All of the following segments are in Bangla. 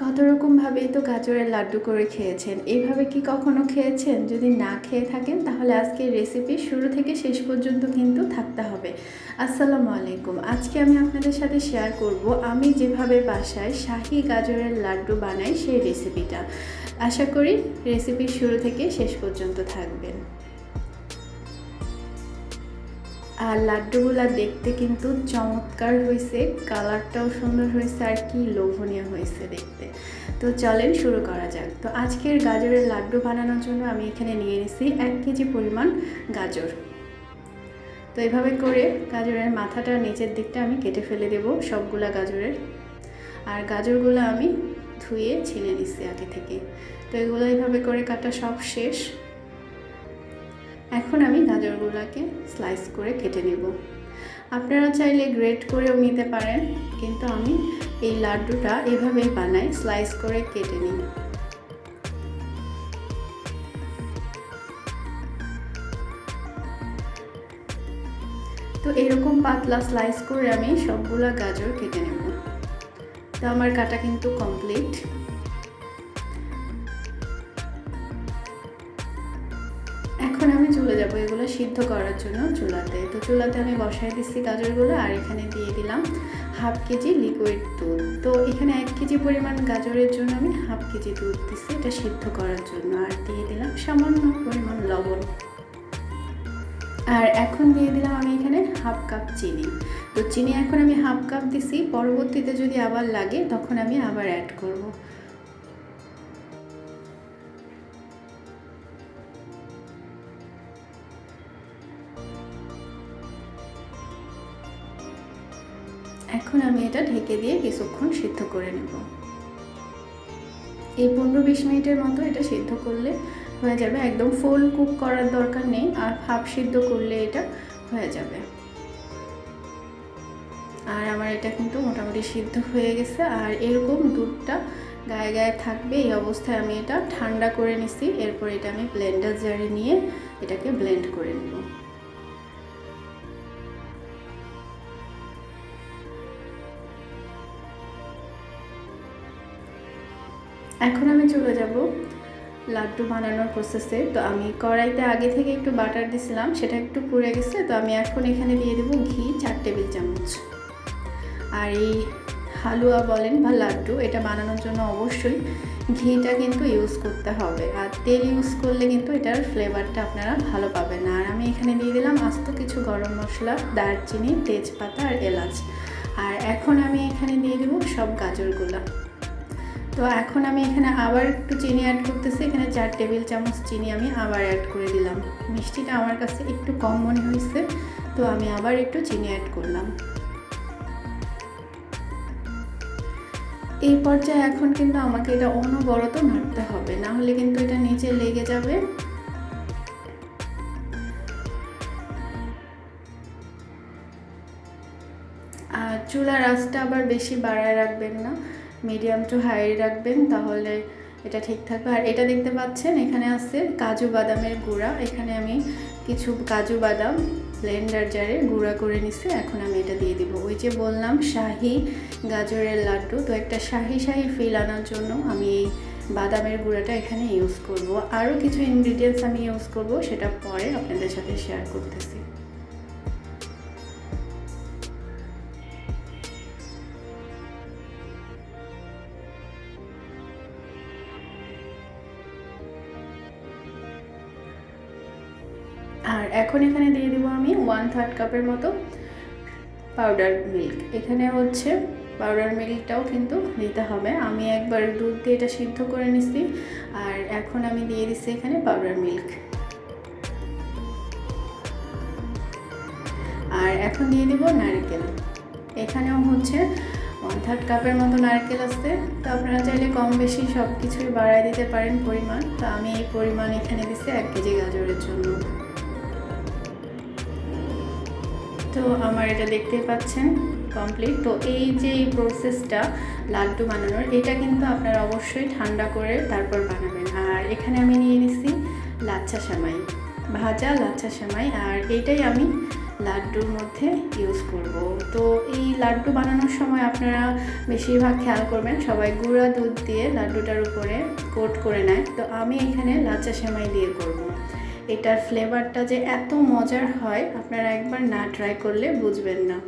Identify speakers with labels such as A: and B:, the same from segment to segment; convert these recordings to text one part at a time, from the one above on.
A: কত রকমভাবেই তো গাজরের লাড্ডু করে খেয়েছেন। এইভাবে কি কখনো খেয়েছেন? যদি না খেয়ে থাকেন তাহলে আজকের রেসিপি শুরু থেকে শেষ পর্যন্ত কিন্তু থাকতে হবে। আসসালামু আলাইকুম। আজকে আমি আপনাদের সাথে শেয়ার করব আমি যেভাবে বাসায় শাহী গাজরের লাড্ডু বানাই সেই রেসিপিটা। আশা করি রেসিপির শুরু থেকে শেষ পর্যন্ত থাকবেন। আর লাড্ডুগুলা দেখতে কিন্তু চমৎকার হয়েছে, কালারটাও সুন্দর হয়েছে, আর কি লোভনীয় হয়েছে দেখতে। তো চলেন শুরু করা যাক। তো আজকের গাজরের লাড্ডু বানানোর জন্য আমি এখানে নিয়ে নিয়েছি 1 কেজি পরিমাণ গাজর। তো এভাবে করে গাজরের মাথাটা নিচের দিকটা আমি কেটে ফেলে দেব সবগুলা গাজরের। আর গাজরগুলো আমি ধুয়ে ছিলে নিচ্ছি আগে থেকে। তো এগুলো এইভাবে করে কাটা সব শেষ। এখন আমি গাজরগুলোকে স্লাইস করে কেটে নেব। আপনারা চাইলে গ্রেট করেও নিতে পারেন, কিন্তু আমি এই লাড্ডুটা এভাবেই বানাই, স্লাইস করে কেটে নিই। তো এরকম পাতলা স্লাইস করে আমি সবগুলা গাজর কেটে নেব। তো আমার কাটা কিন্তু কমপ্লিট। এখন আমি চলে যাব এগুলো সিদ্ধ করার জন্য চুলাতে। তো চুলাতে আমি বসাই দিচ্ছি গাজরগুলো, আর এখানে দিয়ে দিলাম 1/2 কেজি লিকুইড দুধ। তো এখানে 1 কেজি পরিমাণ গাজরের জন্য আমি 1/2 কেজি দুধ দিচ্ছি এটা সিদ্ধ করার জন্য, আর দিয়ে দিলাম সামান্য পরিমাণ লবণ। আর এখন দিয়ে দিলাম আমি এখানে 1/2 কাপ চিনি। তো চিনি এখন আমি 1/2 কাপ দিছি, পরবর্তীতে যদি আবার লাগে তখন আমি আবার অ্যাড করব। এখন আমি এটা ঢেকে দিয়ে কিছুক্ষণ সিদ্ধ করে নেব। এই 15-20 মিনিটের মতো এটা সিদ্ধ করলে হয়ে যাবে। একদম ফুল কুক করার দরকার নেই, আর হাফ সিদ্ধ করলে এটা হয়ে যাবে। আর আমার এটা কিন্তু মোটামুটি সিদ্ধ হয়ে গেছে। আর এরকম দুধটা গায়ে গায়ে থাকবে, এই অবস্থায় আমি এটা ঠান্ডা করে নিছি। এরপর এটা আমি ব্লেন্ডার জারে নিয়ে এটাকে ব্লেন্ড করে নেব। এখন আমি চলে যাব লাড্ডু বানানোর প্রসেসে। তো আমি কড়াইতে আগে থেকে একটু বাটার দিছিলাম, সেটা একটু পুড়ে গেছে। তো আমি এখন এখানে দিয়ে দেবো ঘি 4 টেবিল চামচ। আর এই হালুয়া বলেন বা লাড্ডু, এটা বানানোর জন্য অবশ্যই ঘিটা কিন্তু ইউজ করতে হবে। আর তেল ইউজ করলে কিন্তু এটার ফ্লেভারটা আপনারা ভালো পাবেন না। আর আমি এখানে দিয়ে দিলাম আস্ত কিছু গরম মশলা, দারচিনি, তেজপাতা আর এলাচ। আর এখন আমি এখানে দিয়ে দেবো সব গাজরগুলো। তো এখন আমি এখানে আবার একটু চিনি অ্যাড করতেছি। এখানে 4 টেবিল চামচ চিনি আমি আবার অ্যাড করে দিলাম। মিষ্টিটা আমার কাছে একটু কম মনে হয়েছে, তো আমি আবার একটু চিনি অ্যাড করলাম। এই পর্যায়ে এখন কিন্তু আমাকে এটা অনবরত নাড়তে হবে, না হলে কিন্তু এটা নিচে লেগে যাবে। আর চুলার আঁচটা আবার বেশি বাড়ায় রাখবেন না, মিডিয়াম টু হাই রাখবেন, তাহলে এটা ঠিক থাকবে। আর এটা দেখতে পাচ্ছেন এখানে আছে কাজু বাদামের গুঁড়া। এখানে আমি কিছু কাজু বাদাম ব্লেন্ডার জারে গুঁড়া করে নিছি। এখন আমি এটা দিয়ে দিব। ওই যে বললাম শাহী গাজরের লাড্ডু, তো একটা শাহী শাহী ফিল আনার জন্য আমি এই বাদামের গুঁড়াটা এখানে ইউজ করব। আরও কিছু ইনগ্রিডিয়েন্টস আমি ইউজ করব, সেটা পরে আপনাদের সাথে শেয়ার করতেছি। আর এখন এখানে দিয়ে দেবো আমি 1/3 কাপের মতো পাউডার মিল্ক। এখানে হচ্ছে পাউডার মিল্কটাও কিন্তু দিতে হবে। আমি একবার দুধ দিয়ে এটা সিদ্ধ করে নিছি, আর এখন আমি দিয়ে দিচ্ছি এখানে পাউডার মিল্ক। আর এখন দিয়ে দেবো নারকেল। এখানেও হচ্ছে 1/3 কাপের মতো নারকেল আছে। তো আপনারা চাইলে কম বেশি সব কিছুই বাড়ায় দিতে পারেন পরিমাণ। তো আমি এই পরিমাণ এখানে দিচ্ছি 1 কেজি গাজরের জন্য। তো আমার এটা দেখতেই পাচ্ছেন কমপ্লিট। তো এই যে এই প্রসেসটা লাড্ডু বানানোর, এটা কিন্তু আপনারা অবশ্যই ঠান্ডা করে তারপর বানাবেন। আর এখানে আমি নিয়ে নিচ্ছি লাচ্ছা সেমাই। ভাজা লাচ্ছা সেমাই, আর এইটাই আমি লাড্ডুর মধ্যে ইউজ করব। তো এই লাড্ডু বানানোর সময় আপনারা বেশিরভাগ খেয়াল করবেন সবাই গুঁড়া দুধ দিয়ে লাড্ডুটার উপরে কোট করে নেয়, তো আমি এখানে লাচ্ছা সেমাই দিয়ে করব। এটার ফ্লেভারটা যে এত মজার হয় আপনারা একবার না ট্রাই করলে বুঝবেন না।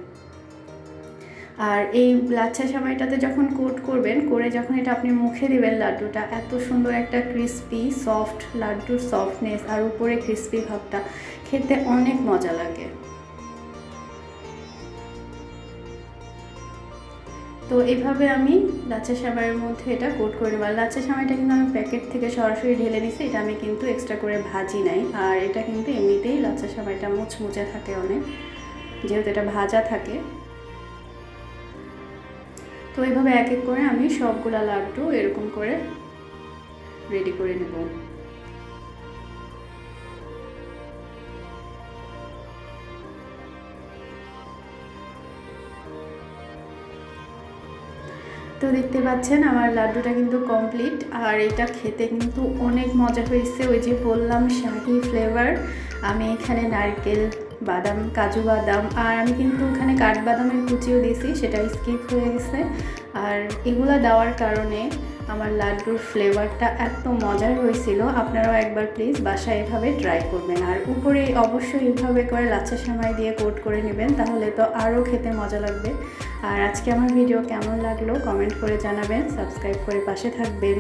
A: আর এই লাচ্ছা সেমাইটাতে যখন কোট করবেন, করে যখন এটা আপনি মুখে দিবেন, লাড্ডুটা এত সুন্দর একটা ক্রিস্পি সফট, লাড্ডুর সফটনেস আর উপরে ক্রিস্পি ভাবটা, খেতে অনেক মজা লাগে। তো এইভাবে আমি লাচ্ছা সেমাইয়ের মধ্যে এটা কোট করে নেব। আর লাচ্ছা সেমাইটা কিন্তু আমি প্যাকেট থেকে সরাসরি ঢেলে নিছি, এটা আমি কিন্তু এক্সট্রা করে ভাজি নাই। আর এটা কিন্তু এমনিতেই লাচ্ছা সেমাইটা মুচমুচে থাকে অনেক, যেহেতু এটা ভাজা থাকে। তো এইভাবে এক এক করে আমি সবগুলা লাড্ডু এরকম করে রেডি করে নেব। তো দেখতে পাচ্ছেন আমার লাড্ডুটা কিন্তু কমপ্লিট, আর এটা খেতে কিন্তু অনেক মজা হয়েছে। ওই যে বললাম শাহি ফ্লেভার, আমি এখানে নারকেল, বাদাম, কাজু বাদাম, আর আমি কিন্তু ওখানে কাঠবাদামের কুচিও দিয়েছি, সেটা স্কিপ হয়ে গেছে। আর এগুলো দেওয়ার কারণে আমার লাড্ডুর ফ্লেভারটা এত মজার হয়েছিল। আপনারাও একবার প্লিজ বাসায় এভাবে ট্রাই করবেন। আর উপরে অবশ্যই এভাবে করে লাচ্ছা সেমাই দিয়ে কোট করে নেবেন, তাহলে তো আরও খেতে মজা লাগবে। আর আজকে আমার ভিডিও কেমন লাগলো কমেন্ট করে জানাবেন, সাবস্ক্রাইব করে পাশে থাকবেন।